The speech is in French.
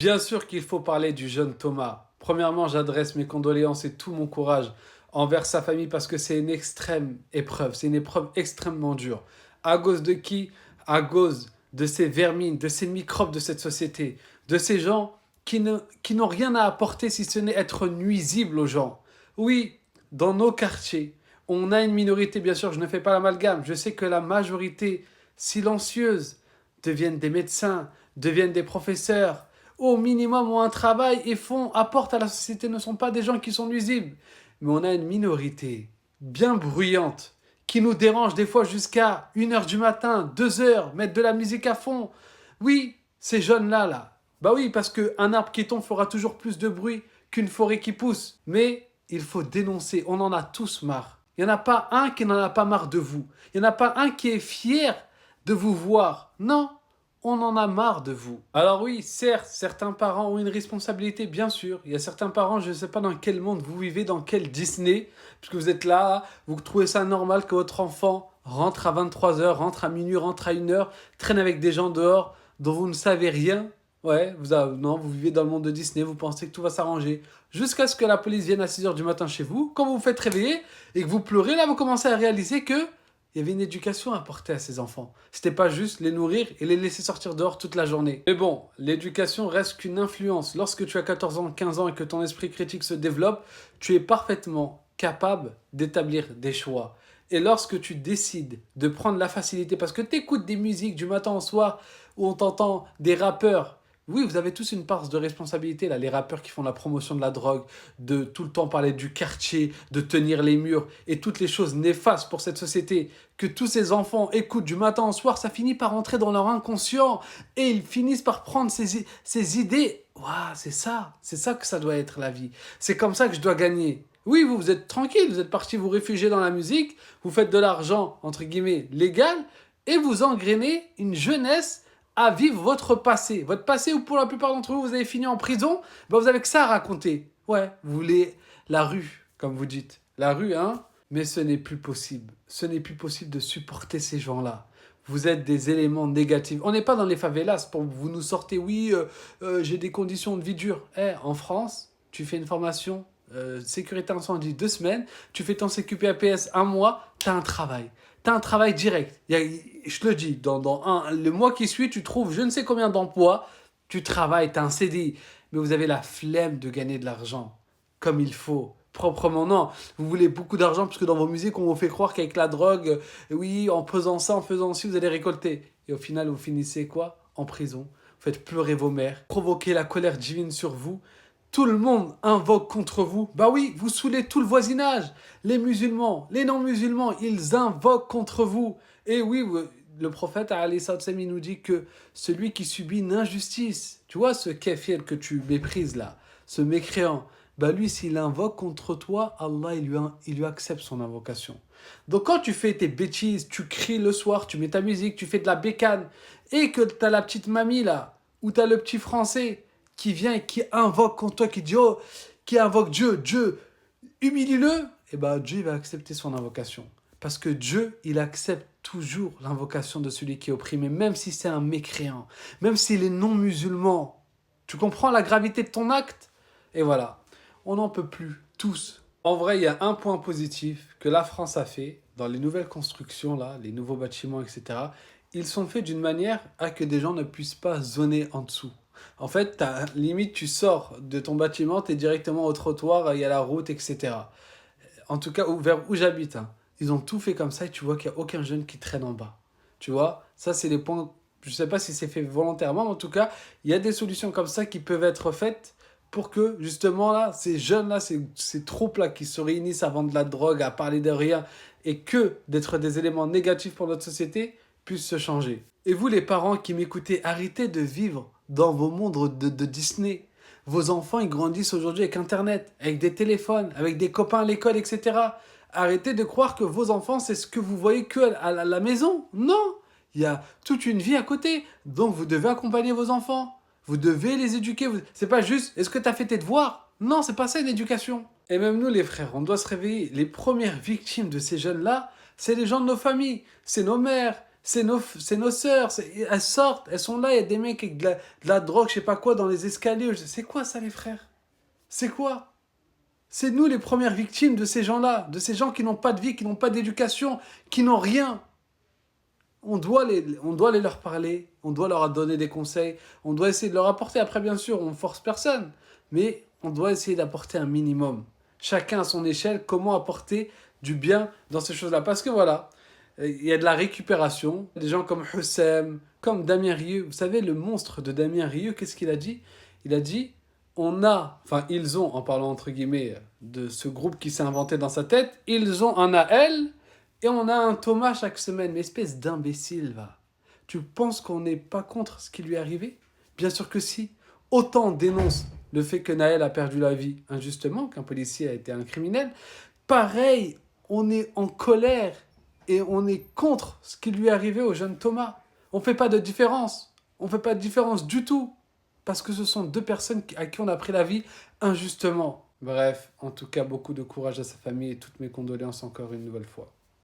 Bien sûr qu'il faut parler du jeune Thomas. Premièrement, j'adresse mes condoléances et tout mon courage envers sa famille parce que c'est une extrême épreuve, c'est une épreuve extrêmement dure. À cause de qui? À cause de ces vermines, de ces microbes de cette société, de ces gens qui n'ont rien à apporter si ce n'est être nuisibles aux gens. Oui, dans nos quartiers, on a une minorité, bien sûr, je ne fais pas l'amalgame. Je sais que la majorité silencieuse deviennent des médecins, deviennent des professeurs, au minimum ont un travail et apportent à la société, ne sont pas des gens qui sont nuisibles. Mais on a une minorité bien bruyante qui nous dérange des fois jusqu'à 1 heure du matin, 2 heures, mettre de la musique à fond. Oui, ces jeunes-là, là. Bah oui, parce qu'un arbre qui tombe fera toujours plus de bruit qu'une forêt qui pousse. Mais il faut dénoncer, on en a tous marre. Il n'y en a pas un qui n'en a pas marre de vous. Il n'y en a pas un qui est fier de vous voir. Non, on en a marre de vous. Alors oui, certes, certains parents ont une responsabilité, bien sûr. Il y a certains parents, je ne sais pas dans quel monde vous vivez, dans quel Disney, puisque vous êtes là, vous trouvez ça normal que votre enfant rentre à 23 heures, rentre à minuit, rentre à 1 heure, traîne avec des gens dehors dont vous ne savez rien. Ouais, non, vous vivez dans le monde de Disney, vous pensez que tout va s'arranger. Jusqu'à ce que la police vienne à 6 heures du matin chez vous, quand vous vous faites réveiller et que vous pleurez, là vous commencez à réaliser que il y avait une éducation à apporter à ces enfants. C'était pas juste les nourrir et les laisser sortir dehors toute la journée. Mais bon, l'éducation reste qu'une influence. Lorsque tu as 14 ans, 15 ans et que ton esprit critique se développe, tu es parfaitement capable d'établir des choix. Et lorsque tu décides de prendre la facilité, parce que tu écoutes des musiques du matin au soir où on t'entend des rappeurs. Oui, vous avez tous une part de responsabilité, là, les rappeurs qui font la promotion de la drogue, de tout le temps parler du quartier, de tenir les murs et toutes les choses néfastes pour cette société que tous ces enfants écoutent du matin au soir, ça finit par entrer dans leur inconscient et ils finissent par prendre ces idées. Waouh, c'est ça que ça doit être la vie. C'est comme ça que je dois gagner. Oui, vous êtes tranquille, vous êtes parti vous réfugier dans la musique, vous faites de l'argent, entre guillemets, légal, et vous engrainez une jeunesse à vivre votre passé. Votre passé où pour la plupart d'entre vous, vous avez fini en prison, ben vous avez que ça à raconter. Ouais, vous voulez la rue, comme vous dites. La rue, hein. Mais ce n'est plus possible. Ce n'est plus possible de supporter ces gens-là. Vous êtes des éléments négatifs. On n'est pas dans les favelas pour vous nous sortez, oui, j'ai des conditions de vie dures. Eh, en France, tu fais une formation sécurité incendie 2 semaines, tu fais ton CQP-APS 1 mois, tu as un travail. Tu as un travail direct. Je te le dis, le mois qui suit, tu trouves je ne sais combien d'emplois, tu travailles, tu as un CDI. Mais vous avez la flemme de gagner de l'argent comme il faut. Proprement, non. Vous voulez beaucoup d'argent parce que dans vos musiques, on vous fait croire qu'avec la drogue, oui, en faisant ça, en faisant ci, vous allez récolter. Et au final, vous finissez quoi? En prison. Vous faites pleurer vos mères, provoquer la colère divine sur vous. Tout le monde invoque contre vous. Bah oui, vous saoulez tout le voisinage. Les musulmans, les non-musulmans, ils invoquent contre vous. Et oui, le prophète Ali Sadsemi nous dit que celui qui subit une injustice, tu vois ce kéfir que tu méprises là, ce mécréant, bah lui s'il invoque contre toi, Allah il lui accepte son invocation. Donc quand tu fais tes bêtises, tu cries le soir, tu mets ta musique, tu fais de la bécane, et que t'as la petite mamie là, ou t'as le petit français qui vient et qui invoque contre toi, qui dit oh, qui invoque Dieu, Dieu, humilie-le, et ben Dieu il va accepter son invocation. Parce que Dieu, il accepte toujours l'invocation de celui qui est opprimé, même si c'est un mécréant, même s'il est non musulman. Tu comprends la gravité de ton acte? Et voilà, on n'en peut plus, tous. En vrai, il y a un point positif que la France a fait dans les nouvelles constructions, là, les nouveaux bâtiments, etc. Ils sont faits d'une manière à que des gens ne puissent pas zoner en dessous. En fait, limite, tu sors de ton bâtiment, tu es directement au trottoir, il y a la route, etc. En tout cas, vers où j'habite, hein. Ils ont tout fait comme ça et tu vois qu'il n'y a aucun jeune qui traîne en bas. Tu vois, ça, c'est les points. Je ne sais pas si c'est fait volontairement, mais en tout cas, il y a des solutions comme ça qui peuvent être faites pour que, justement, là, ces jeunes-là, ces troupes-là qui se réunissent à vendre de la drogue, à parler de rien, et que d'être des éléments négatifs pour notre société, puissent se changer. Et vous, les parents qui m'écoutez, arrêtez de vivre dans vos mondes de Disney. Vos enfants, ils grandissent aujourd'hui avec Internet, avec des téléphones, avec des copains à l'école, etc. Arrêtez de croire que vos enfants, c'est ce que vous voyez que à la maison. Non, il y a toute une vie à côté. Donc, vous devez accompagner vos enfants. Vous devez les éduquer. C'est pas juste, est-ce que tu as fait tes devoirs? Non, c'est pas ça une éducation. Et même nous, les frères, on doit se réveiller. Les premières victimes de ces jeunes-là, c'est les gens de nos familles. C'est nos mères, c'est nos sœurs, elles sortent, elles sont là, il y a des mecs avec de la drogue, je sais pas quoi, dans les escaliers. C'est quoi ça, les frères? C'est quoi? C'est nous les premières victimes de ces gens-là, de ces gens qui n'ont pas de vie, qui n'ont pas d'éducation, qui n'ont rien. On doit les leur parler, on doit leur donner des conseils, on doit essayer de leur apporter. Après, bien sûr, on ne force personne, mais on doit essayer d'apporter un minimum. Chacun à son échelle, comment apporter du bien dans ces choses-là. Parce que voilà, il y a de la récupération. Des gens comme Hussem, comme Damien Rieu. Vous savez, le monstre de Damien Rieu, qu'est-ce qu'il a dit? Il a dit, ils ont, en parlant entre guillemets de ce groupe qui s'est inventé dans sa tête, ils ont un AL et on a un Thomas chaque semaine. Mais espèce d'imbécile, va. Tu penses qu'on n'est pas contre ce qui lui est arrivé? Bien sûr que si. Autant on dénonce le fait que Naël a perdu la vie injustement, qu'un policier a été un criminel, pareil, on est en colère et on est contre ce qui lui est arrivé au jeune Thomas. On ne fait pas de différence. On ne fait pas de différence du tout. Parce que ce sont deux personnes à qui on a pris la vie injustement. Bref, en tout cas, beaucoup de courage à sa famille et toutes mes condoléances encore une nouvelle fois.